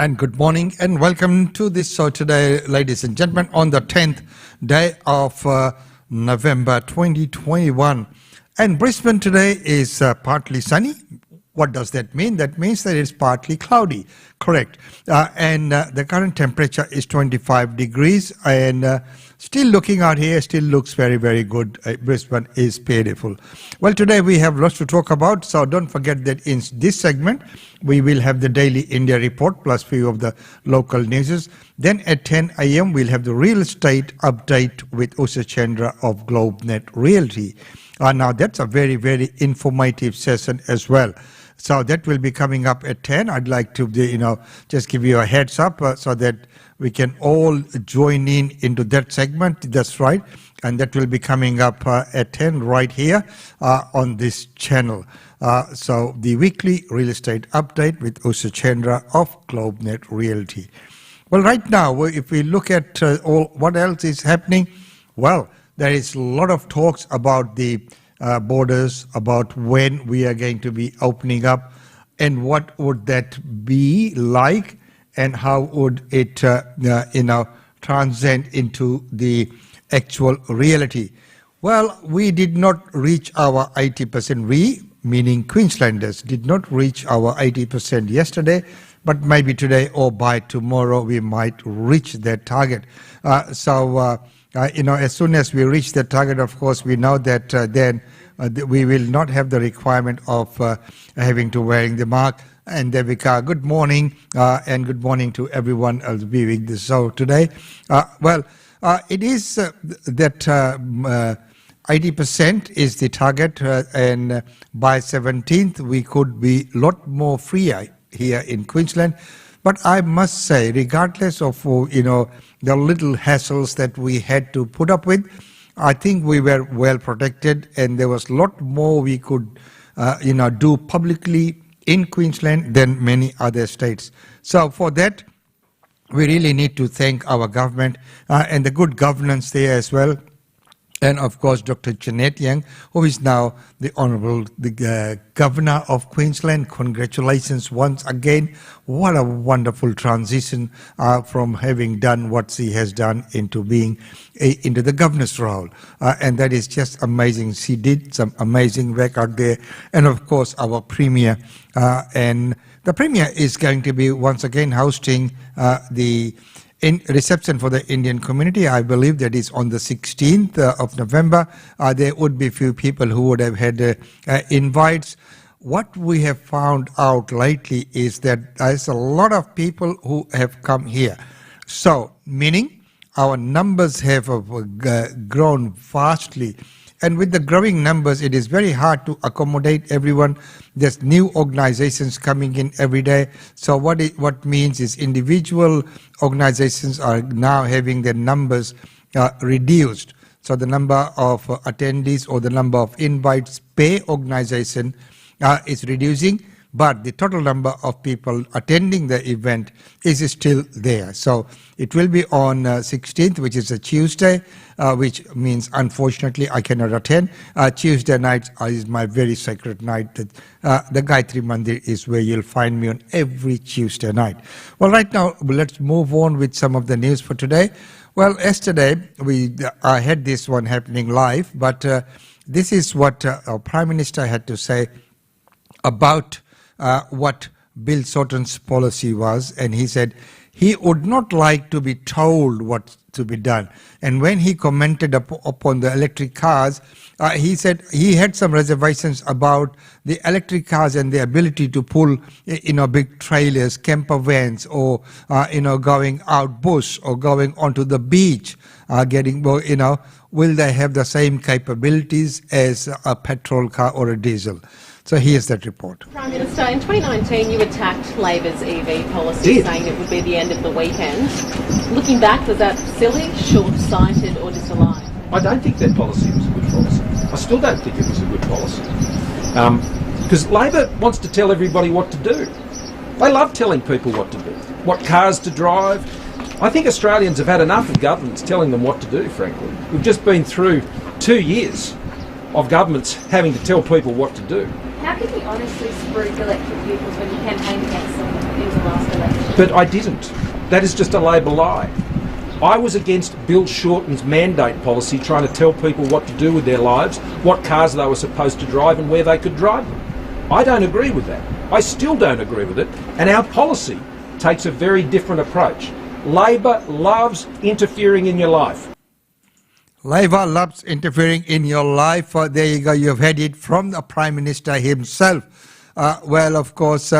And good morning and welcome to this show today, ladies and gentlemen, on the 10th day of November 2021. And Brisbane today is partly sunny. What does that mean? That means that it's partly cloudy, correct. And the current temperature is 25 degrees and still looking out here, still looks very, very good. Brisbane is beautiful. Well, today we have lots to talk about, so don't forget that in this segment, we will have the Daily India Report plus few of the local news. Then at 10 a.m. we'll have the real estate update with Usha Chandra of GlobeNet Realty. Now that's a very, very informative session as well. So that will be coming up at 10. I'd like to, just give you a heads up so that we can all join in into that segment. That's right. And that will be coming up at 10 right here on this channel. So the weekly real estate update with Usha Chandra of GlobeNet Realty. Well, right now, if we look at what else is happening, well, there is a lot of talks about the borders, about when we are going to be opening up and what would that be like and how would it transcend into the actual reality. Well, we did not reach our 80%, meaning Queenslanders did not reach our 80% yesterday, but maybe today or by tomorrow we might reach that target. As soon as we reach that target, of course, we know that then we will not have the requirement of having to wearing the mask. And Devika, good morning, and good morning to everyone else viewing this show today. It is that 80% is the target, and by 17th we could be a lot more freer here in Queensland. But I must say, regardless of the little hassles that we had to put up with, I think we were well protected, and there was a lot more we could do publicly in Queensland than many other states. So for that, we really need to thank our government and the good governance there as well. And of course, Dr. Jeanette Young, who is now the Honourable Governor of Queensland. Congratulations once again. What a wonderful transition from having done what she has done into being into the governor's role. And that is just amazing. She did some amazing work out there. And of course, our Premier. And the Premier is going to be once again hosting the reception for the Indian community. I believe that is on the 16th of November. There would be few people who would have had invites. What we have found out lately is that there's a lot of people who have come here. So, meaning our numbers have grown vastly. And with the growing numbers, it is very hard to accommodate everyone. There's new organizations coming in every day. So what means is individual organizations are now having their numbers reduced. So the number of attendees or the number of invites per organization is reducing, but the total number of people attending the event is still there. So it will be on 16th, which is a Tuesday, which means unfortunately I cannot attend. Tuesday night is my very sacred night. The Gayatri Mandir is where you'll find me on every Tuesday night. Well, right now, let's move on with some of the news for today. Well, yesterday we had this one happening live, but this is what our Prime Minister had to say about what Bill Shorten's policy was, and he said he would not like to be told what to be done. And when he commented upon the electric cars, he said he had some reservations about the electric cars and the ability to pull, big trailers, camper vans, or going out bush or going onto the beach, will they have the same capabilities as a petrol car or a diesel? So here's that report. Prime Minister, in 2019 you attacked Labor's EV policy, saying it would be the end of the weekend. Looking back, was that silly, short-sighted or disaligned? I don't think that policy was a good policy. I still don't think it was a good policy. Because Labor wants to tell everybody what to do. They love telling people what to do, what cars to drive. I think Australians have had enough of governments telling them what to do, frankly. We've just been through 2 years of governments having to tell people what to do. How can you honestly spruik electric vehicles when you campaigned against them in the last election? But I didn't. That is just a Labor lie. I was against Bill Shorten's mandate policy, trying to tell people what to do with their lives, what cars they were supposed to drive and where they could drive them. I don't agree with that. I still don't agree with it, and our policy takes a very different approach. Labor loves interfering in your life. Labor loves interfering in your life. There you go, you've had it from the Prime Minister himself. Well, of course,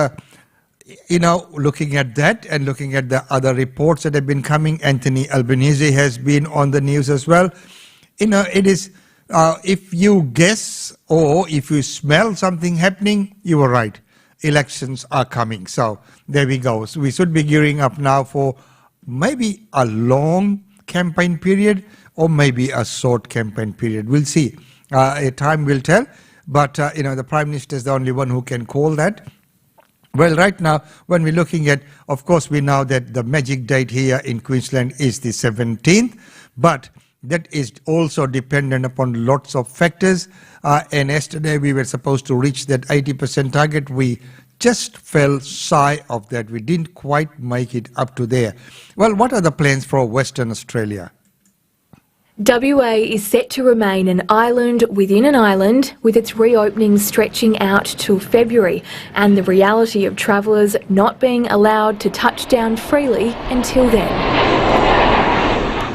looking at that and looking at the other reports that have been coming, Anthony Albanese has been on the news as well. It is, if you guess or if you smell something happening, you were right. Elections are coming. So there we go. So we should be gearing up now for maybe a long campaign period or maybe a short campaign period. We'll see. Time will tell. But, the Prime Minister is the only one who can call that. Well, right now, when we're looking at, of course, we know that the magic date here in Queensland is the 17th, but that is also dependent upon lots of factors. And yesterday we were supposed to reach that 80% target. We just fell shy of that. We didn't quite make it up to there. Well, what are the plans for Western Australia? WA is set to remain an island within an island, with its reopening stretching out till February, and the reality of travellers not being allowed to touch down freely until then.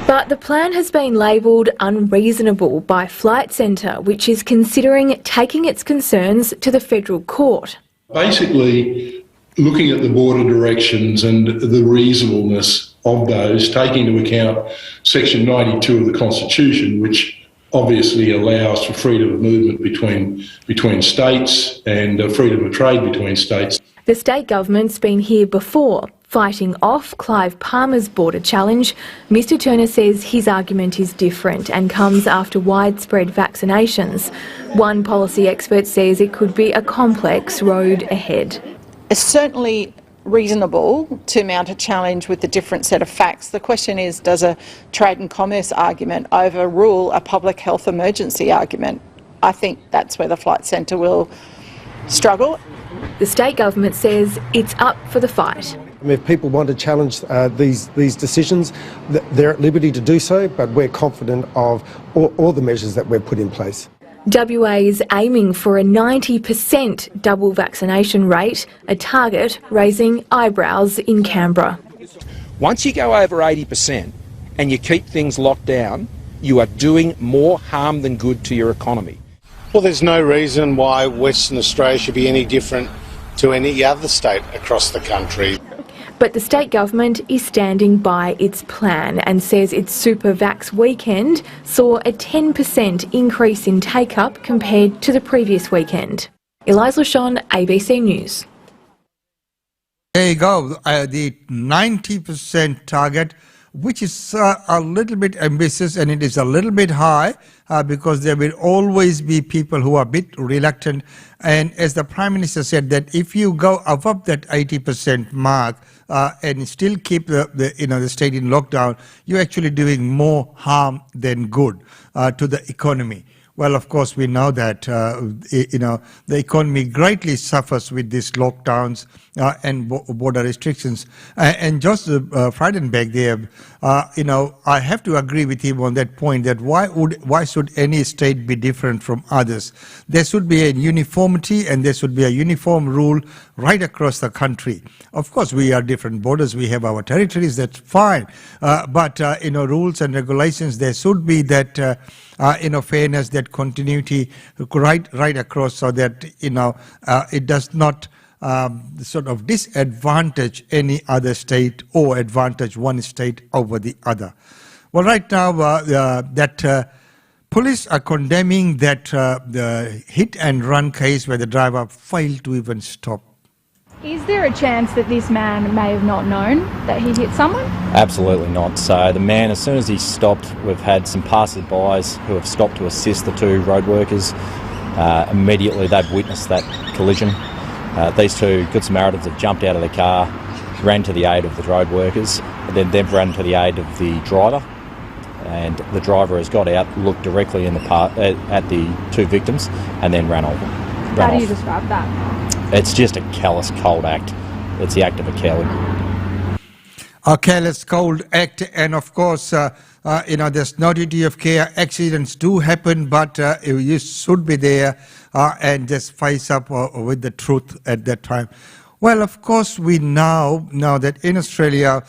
But the plan has been labelled unreasonable by Flight Centre, which is considering taking its concerns to the federal court. Basically, looking at the border directions and the reasonableness of those, taking into account Section 92 of the Constitution, which obviously allows for freedom of movement between states and freedom of trade between states. The state government's been here before, fighting off Clive Palmer's border challenge. Mr Turner says his argument is different and comes after widespread vaccinations. One policy expert says it could be a complex road ahead. It's certainly reasonable to mount a challenge with a different set of facts. The question is, does a trade and commerce argument overrule a public health emergency argument? I think that's where the Flight Centre will struggle. The state government says it's up for the fight. If people want to challenge these decisions, they're at liberty to do so, but we're confident of all the measures that we've put in place. WA is aiming for a 90% double vaccination rate, a target raising eyebrows in Canberra. Once you go over 80% and you keep things locked down, you are doing more harm than good to your economy. Well, there's no reason why Western Australia should be any different to any other state across the country. But the state government is standing by its plan and says its Super Vax weekend saw a 10% increase in take-up compared to the previous weekend. Eliza Lashon, ABC News. There you go, the 90% target, which is a little bit ambitious, and it is a little bit high because there will always be people who are a bit reluctant. And as the Prime Minister said, that if you go above that 80% mark and still keep the state in lockdown, you're actually doing more harm than good to the economy. Well, of course, we know that, the economy greatly suffers with these lockdowns and border restrictions. And just Frydenberg there, I have to agree with him on that point, that why should any state be different from others? There should be a uniformity and there should be a uniform rule right across the country. Of course, we are different borders, we have our territories, that's fine. But rules and regulations, there should be that fairness, that continuity right across, so that it does not sort of disadvantage any other state or advantage one state over the other. Well, right now that police are condemning that the hit and run case where the driver failed to even stop. Is there a chance that this man may have not known that he hit someone? Absolutely not. So the man, as soon as he stopped, we've had some passers-bys who have stopped to assist the two road workers. Immediately they've witnessed that collision. These two Good Samaritans have jumped out of the car, ran to the aid of the road workers, and then they've run to the aid of the driver. and the driver has got out, looked directly in the at the two victims, and then ran off. How do you describe that? It's just a callous, cold act. It's the act of a coward. A careless, cold act, and of course, there's no duty of care. Accidents do happen, but you should be there and just face up with the truth at that time. Well, of course, we now know that in Australia,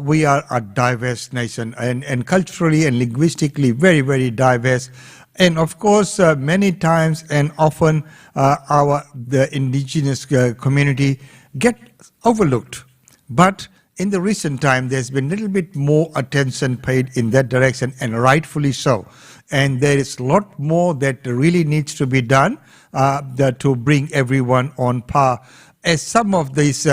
we are a diverse nation and culturally and linguistically very, very diverse. And of course, many times and often the indigenous community get overlooked. But in the recent time, there's been a little bit more attention paid in that direction, and rightfully so. And there is a lot more that really needs to be done to bring everyone on par, as some of these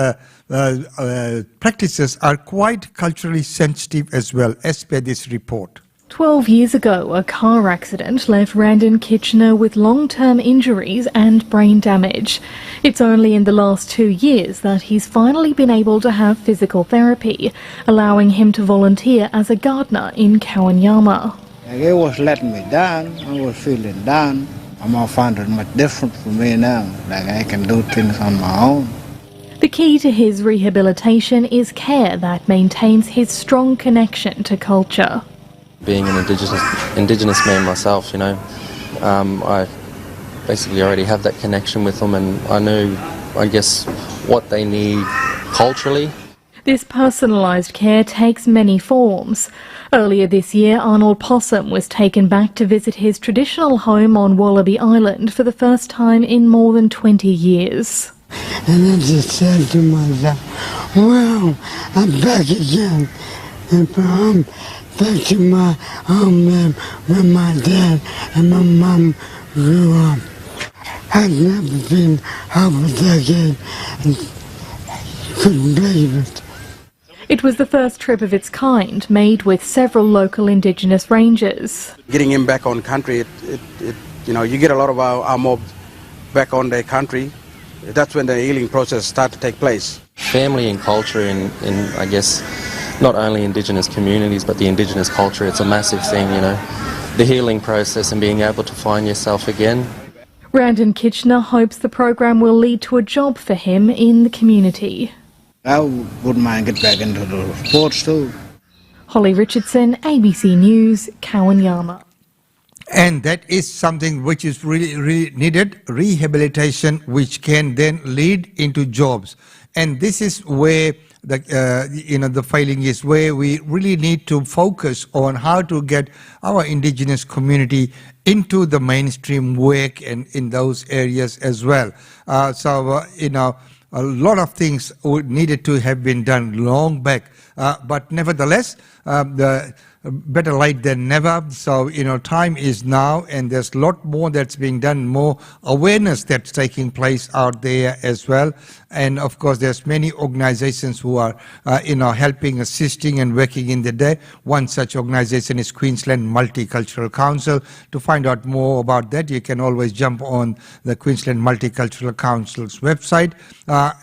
practices are quite culturally sensitive as well, as per this report. 12 years ago, a car accident left Randon Kitchener with long-term injuries and brain damage. It's only in the last 2 years that he's finally been able to have physical therapy, allowing him to volunteer as a gardener in Kawanyama. It was letting me down. I was feeling down. I found it much different for me now. Like I can do things on my own. The key to his rehabilitation is care that maintains his strong connection to culture. Being an indigenous man myself, I basically already have that connection with them, and I know, I guess, what they need culturally. This personalised care takes many forms. Earlier this year, Arnold Possum was taken back to visit his traditional home on Wallaby Island for the first time in more than 20 years. And I just said to myself, wow, I'm back again. And I'm back to my homeland where my dad and my mom grew up. I've never been over a decade and couldn't believe it. It was the first trip of its kind, made with several local Indigenous rangers. Getting him back on country, you get a lot of our mob back on their country. That's when the healing process starts to take place. Family and culture in I guess, not only Indigenous communities, but the Indigenous culture, it's a massive thing, the healing process and being able to find yourself again. Randon Kitchener hopes the program will lead to a job for him in the community. I wouldn't mind getting back into the sports too. Holly Richardson, ABC News, Kawanyama. And that is something which is really, really needed, rehabilitation, which can then lead into jobs. And this is where the failing is, where we really need to focus on how to get our indigenous community into the mainstream work and in those areas as well. A lot of things needed to have been done long back, but nevertheless, better late than never. So, time is now, and there's a lot more that's being done, more awareness that's taking place out there as well. And of course, there's many organizations who are, helping, assisting and working in the day. One such organization is Queensland Multicultural Council. To find out more about that, you can always jump on the Queensland Multicultural Council's website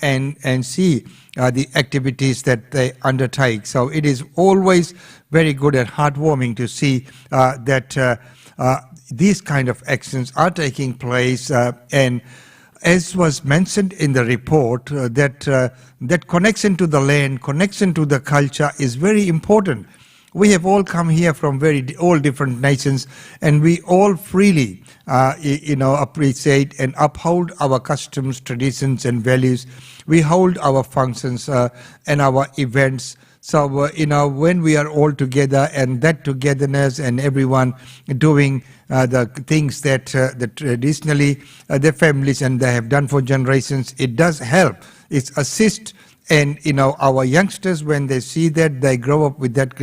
and see the activities that they undertake. So it is always very good and heartwarming to see that these kind of actions are taking place, and as was mentioned in the report, that connection to the land, connection to the culture is very important. We have all come here from all different nations, and we all freely, appreciate and uphold our customs, traditions, and values. We hold our functions and our events. So, when we are all together, and that togetherness and everyone doing the things that traditionally their families and they have done for generations, it does help. It assists, and our youngsters, when they see that, they grow up with that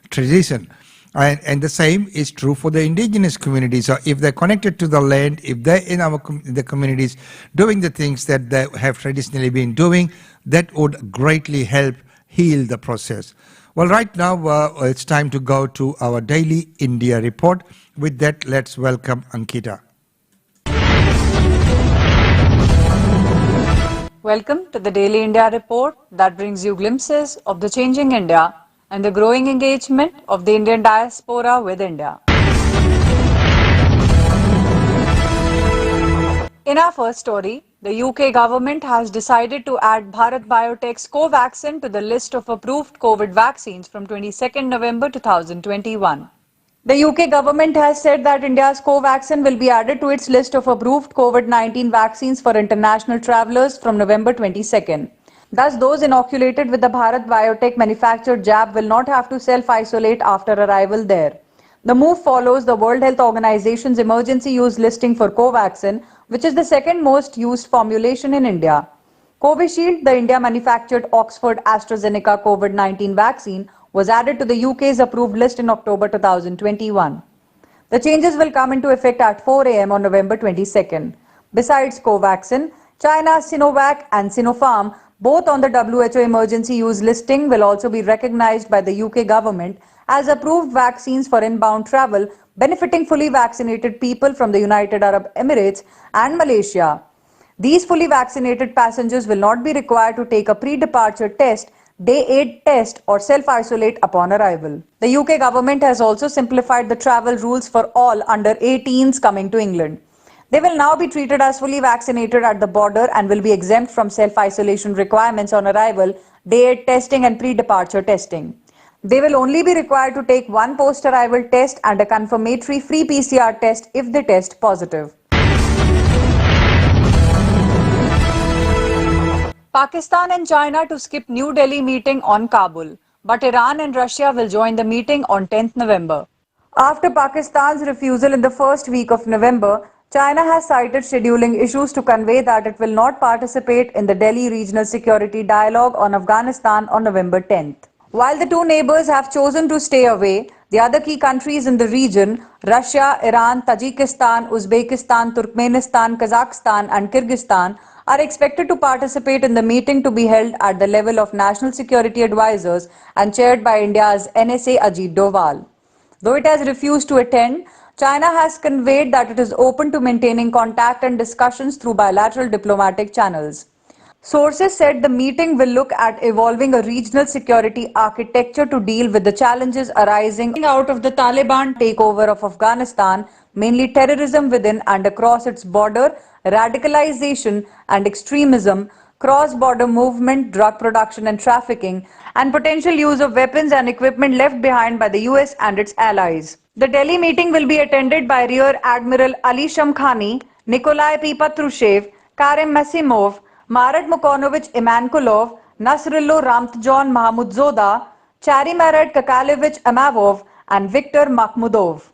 tradition. And the same is true for the indigenous community. So if they're connected to the land, if they're in the communities doing the things that they have traditionally been doing, that would greatly help heal the process. Well, right now it's time to go to our daily India report. With that, let's welcome Ankita. Welcome to the Daily India report that brings you glimpses of the changing India and the growing engagement of the Indian diaspora with India. In our first story, the UK government has decided to add Bharat Biotech's Covaxin to the list of approved COVID vaccines from 22nd November 2021. The UK government has said that India's Covaxin will be added to its list of approved COVID-19 vaccines for international travellers from November 22nd. Thus, those inoculated with the Bharat Biotech manufactured jab will not have to self-isolate after arrival there. The move follows the World Health Organization's emergency use listing for Covaxin, which is the second most used formulation in India. Covishield, the India-manufactured Oxford AstraZeneca COVID-19 vaccine, was added to the UK's approved list in October 2021. The changes will come into effect at 4 a.m. on November 22nd. Besides Covaxin, China's Sinovac and Sinopharm, both on the WHO emergency use listing, will also be recognized by the UK government as approved vaccines for inbound travel, benefiting fully vaccinated people from the United Arab Emirates and Malaysia. These fully vaccinated passengers will not be required to take a pre-departure test, day 8 test or self-isolate upon arrival. The UK government has also simplified the travel rules for all under 18s coming to England. They will now be treated as fully vaccinated at the border and will be exempt from self-isolation requirements on arrival, day 8 testing and pre-departure testing. They will only be required to take one post-arrival test and a confirmatory free PCR test if they test positive. Pakistan and China to skip New Delhi meeting on Kabul, but Iran and Russia will join the meeting on 10th November. After Pakistan's refusal in the first week of November, China has cited scheduling issues to convey that it will not participate in the Delhi Regional Security Dialogue on Afghanistan on November 10th. While the two neighbors have chosen to stay away, the other key countries in the region, Russia, Iran, Tajikistan, Uzbekistan, Turkmenistan, Kazakhstan and Kyrgyzstan, are expected to participate in the meeting to be held at the level of National Security Advisors and chaired by India's NSA Ajit Doval. Though it has refused to attend, China has conveyed that it is open to maintaining contact and discussions through bilateral diplomatic channels. Sources said the meeting will look at evolving a regional security architecture to deal with the challenges arising out of the Taliban takeover of Afghanistan, mainly terrorism within and across its border, radicalization and extremism, cross-border movement, drug production and trafficking, and potential use of weapons and equipment left behind by the US and its allies. The Delhi meeting will be attended by Rear Admiral Ali Shamkhani, Nikolai P. Patrushev, Karim Masimov, Marat Mukonovich Imankulov, Nasrullo Ramtjon Mahmudzoda, Charimarat Kakalevich Amavov, and Viktor Makhmudov.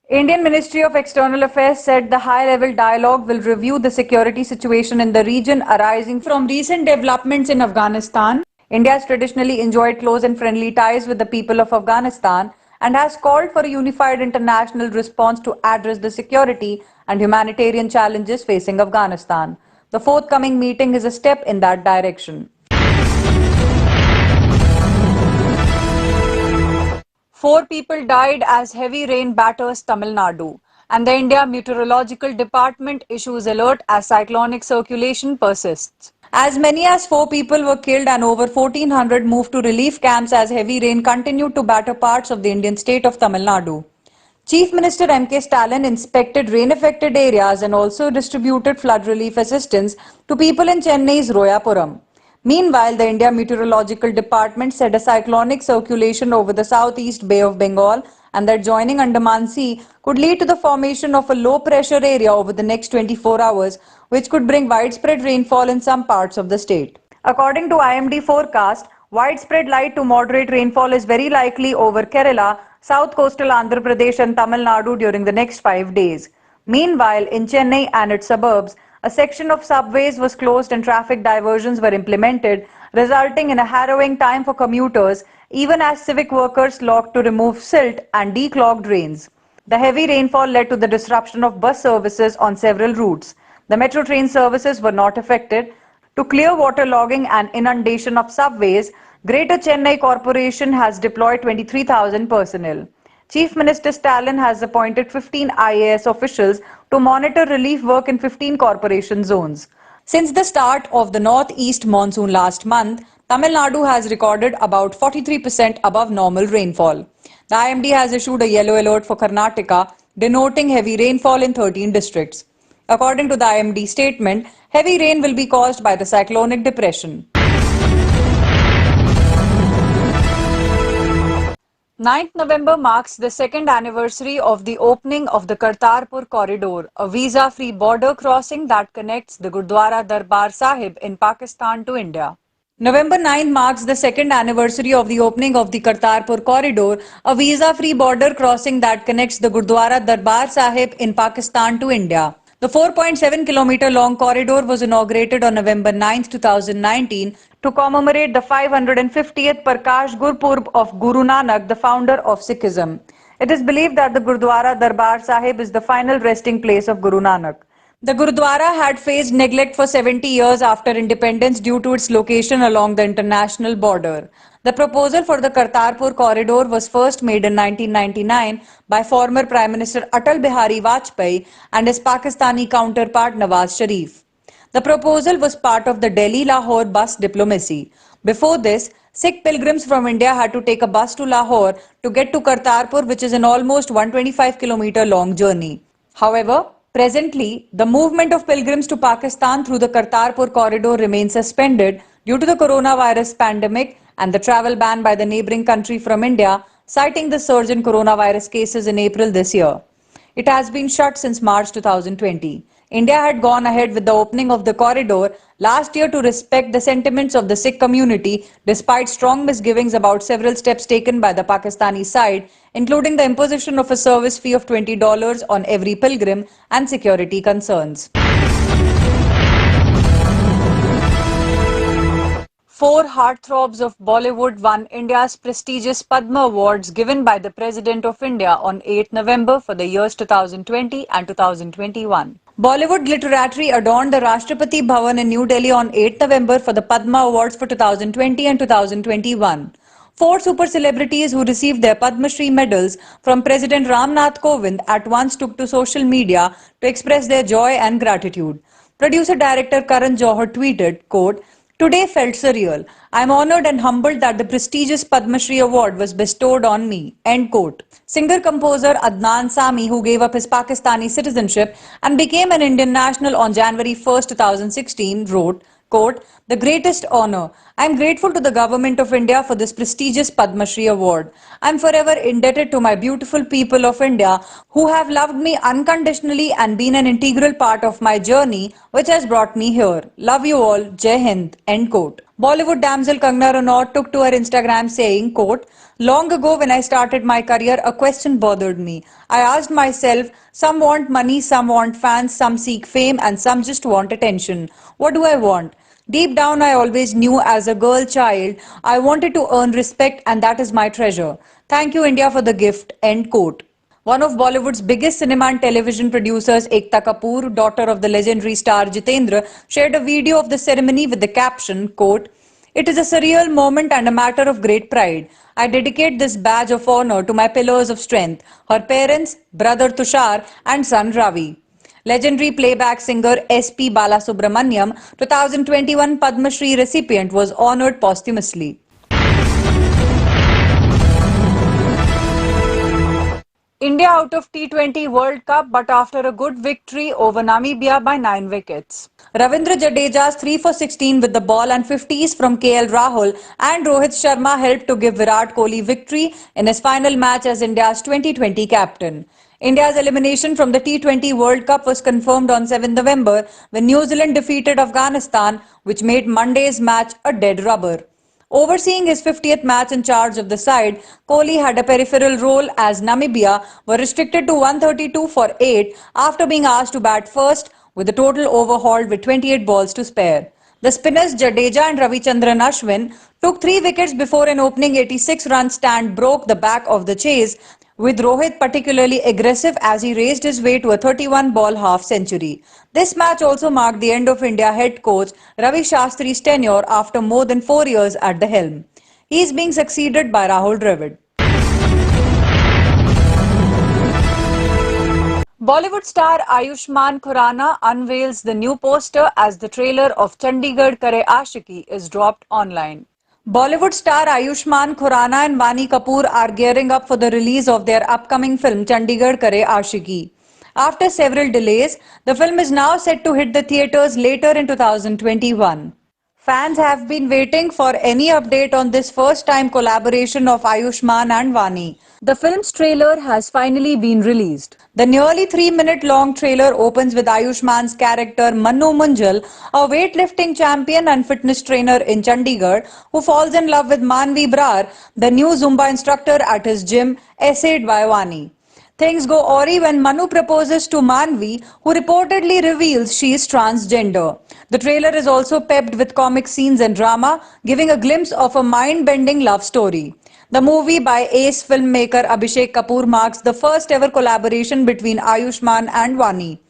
Indian Ministry of External Affairs said the high-level dialogue will review the security situation in the region arising from recent developments in Afghanistan. India has traditionally enjoyed close and friendly ties with the people of Afghanistan and has called for a unified international response to address the security and humanitarian challenges facing Afghanistan. The forthcoming meeting is a step in that direction. 4 people died as heavy rain batters Tamil Nadu, and the India Meteorological Department issues alert as cyclonic circulation persists. As many as 4 people were killed and over 1,400 moved to relief camps as heavy rain continued to batter parts of the Indian state of Tamil Nadu. Chief Minister M.K. Stalin inspected rain-affected areas and also distributed flood relief assistance to people in Chennai's Royapuram. Meanwhile, the India Meteorological Department said a cyclonic circulation over the southeast Bay of Bengal and that joining Andaman Sea could lead to the formation of a low-pressure area over the next 24 hours, which could bring widespread rainfall in some parts of the state. According to IMD forecast, widespread light to moderate rainfall is very likely over Kerala, South Coastal Andhra Pradesh and Tamil Nadu during the next 5 days. Meanwhile, in Chennai and its suburbs, a section of subways was closed and traffic diversions were implemented, resulting in a harrowing time for commuters, even as civic workers locked to remove silt and declog drains. The heavy rainfall led to the disruption of bus services on several routes. The metro train services were not affected. To clear waterlogging and inundation of subways, Greater Chennai Corporation has deployed 23,000 personnel. Chief Minister Stalin has appointed 15 IAS officials to monitor relief work in 15 corporation zones. Since the start of the northeast monsoon last month, Tamil Nadu has recorded about 43% above normal rainfall. The IMD has issued a yellow alert for Karnataka, denoting heavy rainfall in 13 districts. According to the IMD statement, heavy rain will be caused by the cyclonic depression. 9th November marks the second anniversary of the opening of the Kartarpur Corridor, a visa-free border crossing that connects the Gurdwara Darbar Sahib in Pakistan to India. November 9 marks the second anniversary of the opening of the Kartarpur Corridor, a visa-free border crossing that connects the Gurdwara Darbar Sahib in Pakistan to India. The 4.7-kilometer long corridor was inaugurated on November 9, 2019 to commemorate the 550th Prakash Gurpurb of Guru Nanak, the founder of Sikhism. It is believed that the Gurdwara Darbar Sahib is the final resting place of Guru Nanak. The Gurudwara had faced neglect for 70 years after independence due to its location along the international border. The proposal for the Kartarpur corridor was first made in 1999 by former Prime Minister Atal Bihari Vajpayee and his Pakistani counterpart Nawaz Sharif. The proposal was part of the Delhi-Lahore bus diplomacy. Before this, Sikh pilgrims from India had to take a bus to Lahore to get to Kartarpur, which is an almost 125-kilometer long journey. However, presently, the movement of pilgrims to Pakistan through the Kartarpur corridor remains suspended due to the coronavirus pandemic and the travel ban by the neighbouring country from India, citing the surge in coronavirus cases in April this year. It has been shut since March 2020. India had gone ahead with the opening of the corridor last year to respect the sentiments of the Sikh community, despite strong misgivings about several steps taken by the Pakistani side, including the imposition of a service fee of $20 on every pilgrim and security concerns. 4 heartthrobs of Bollywood won India's prestigious Padma Awards given by the President of India on 8 November for the years 2020 and 2021. Bollywood literary adorned the Rashtrapati Bhavan in New Delhi on 8 November for the Padma Awards for 2020 and 2021. 4 super celebrities who received their Padma Shri medals from President Ramnath Kovind at once took to social media to express their joy and gratitude. Producer-director Karan Johar tweeted, quote, "Today felt surreal. I am honoured and humbled that the prestigious Padma Shri award was bestowed on me." End quote. Singer-composer Adnan Sami, who gave up his Pakistani citizenship and became an Indian national on January 1, 2016, wrote, quote, "The greatest honour. I am grateful to the Government of India for this prestigious Padma Shri award. I am forever indebted to my beautiful people of India who have loved me unconditionally and been an integral part of my journey which has brought me here. Love you all. Jai Hind." End quote. Bollywood damsel Kangana Ranaut took to her Instagram saying, quote, "Long ago when I started my career, a question bothered me. I asked myself, some want money, some want fans, some seek fame and some just want attention. What do I want? Deep down, I always knew as a girl child, I wanted to earn respect and that is my treasure. Thank you, India, for the gift." End quote. One of Bollywood's biggest cinema and television producers, Ekta Kapoor, daughter of the legendary star Jitendra, shared a video of the ceremony with the caption, quote, "It is a surreal moment and a matter of great pride. I dedicate this badge of honour to my pillars of strength, her parents, brother Tushar and son Ravi." Legendary playback singer S.P. Balasubramaniam, 2021 Padma Shri recipient, was honoured posthumously. India out of T20 World Cup, but after a good victory over Namibia by 9 wickets. Ravindra Jadeja's 3 for 16 with the ball and 50s from KL Rahul and Rohit Sharma helped to give Virat Kohli victory in his final match as India's 2020 captain. India's elimination from the T20 World Cup was confirmed on 7 November when New Zealand defeated Afghanistan, which made Monday's match a dead rubber. Overseeing his 50th match in charge of the side, Kohli had a peripheral role as Namibia were restricted to 132 for 8 after being asked to bat first, with the total overhauled with 28 balls to spare. The spinners Jadeja and Ravichandran Ashwin took 3 wickets before an opening 86-run stand broke the back of the chase, with Rohit particularly aggressive as he raised his way to a 31-ball half-century. This match also marked the end of India head coach Ravi Shastri's tenure after more than 4 years at the helm. He is being succeeded by Rahul Dravid. Bollywood star Ayushmann Khurrana unveils the new poster as the trailer of Chandigarh Kare Aashiki is dropped online. Bollywood star Ayushmann Khurrana and Vani Kapoor are gearing up for the release of their upcoming film Chandigarh Kare Aashiqui. After several delays, the film is now set to hit the theatres later in 2021. Fans have been waiting for any update on this first-time collaboration of Ayushmann and Vani. The film's trailer has finally been released. The nearly 3-minute-long trailer opens with Ayushmann's character Manu Munjal, a weightlifting champion and fitness trainer in Chandigarh, who falls in love with Manvi Brar, the new Zumba instructor at his gym, essayed by Vani. Things go awry when Manu proposes to Manvi, who reportedly reveals she is transgender. The trailer is also pepped with comic scenes and drama, giving a glimpse of a mind-bending love story. The movie by ace filmmaker Abhishek Kapoor marks the first ever collaboration between Ayushmann and Vani.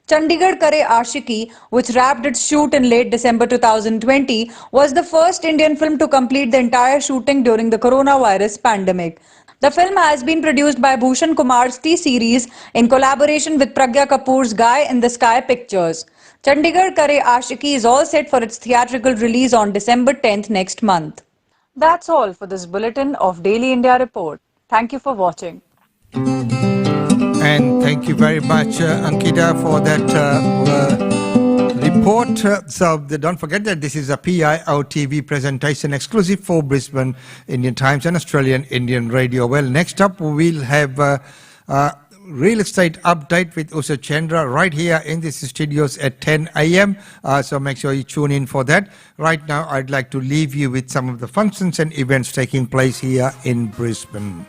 Chandigarh Kare Aashiqui, which wrapped its shoot in late December 2020, was the first Indian film to complete the entire shooting during the coronavirus pandemic. The film has been produced by Bhushan Kumar's T-Series in collaboration with Pragya Kapoor's Guy in the Sky Pictures. Chandigarh Kare Aashiqui is all set for its theatrical release on December 10th next month. That's all for this bulletin of Daily India Report. Thank you for watching. And thank you very much, Ankita, for that report. So don't forget that this is a PIO TV presentation exclusive for Brisbane Indian Times and Australian Indian Radio. Well, next up we'll have real estate update with Usha Chandra right here in the studios at 10 a.m. So make sure you tune in for that. Right now, I'd like to leave you with some of the functions and events taking place here in Brisbane.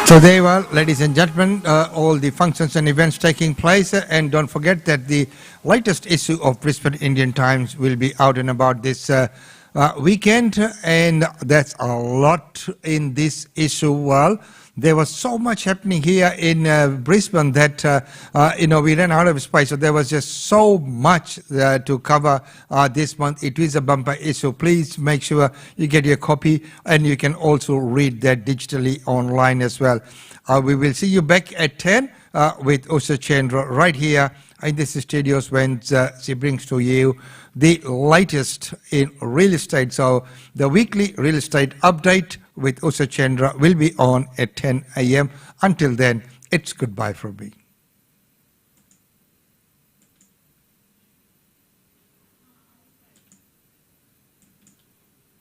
So there were, ladies and gentlemen, all the functions and events taking place. And don't forget that the latest issue of Brisbane Indian Times will be out and about this weekend. And that's a lot in this issue. Well, there was so much happening here in Brisbane that, we ran out of space. So there was just so much to cover this month. It is a bumper issue. Please make sure you get your copy, and you can also read that digitally online as well. We will see you back at 10 with Usha Chandra right here in the studios when she brings to you the latest in real estate. So the weekly real estate update with Usha Chandra will be on at 10 a.m. Until then, it's goodbye from me.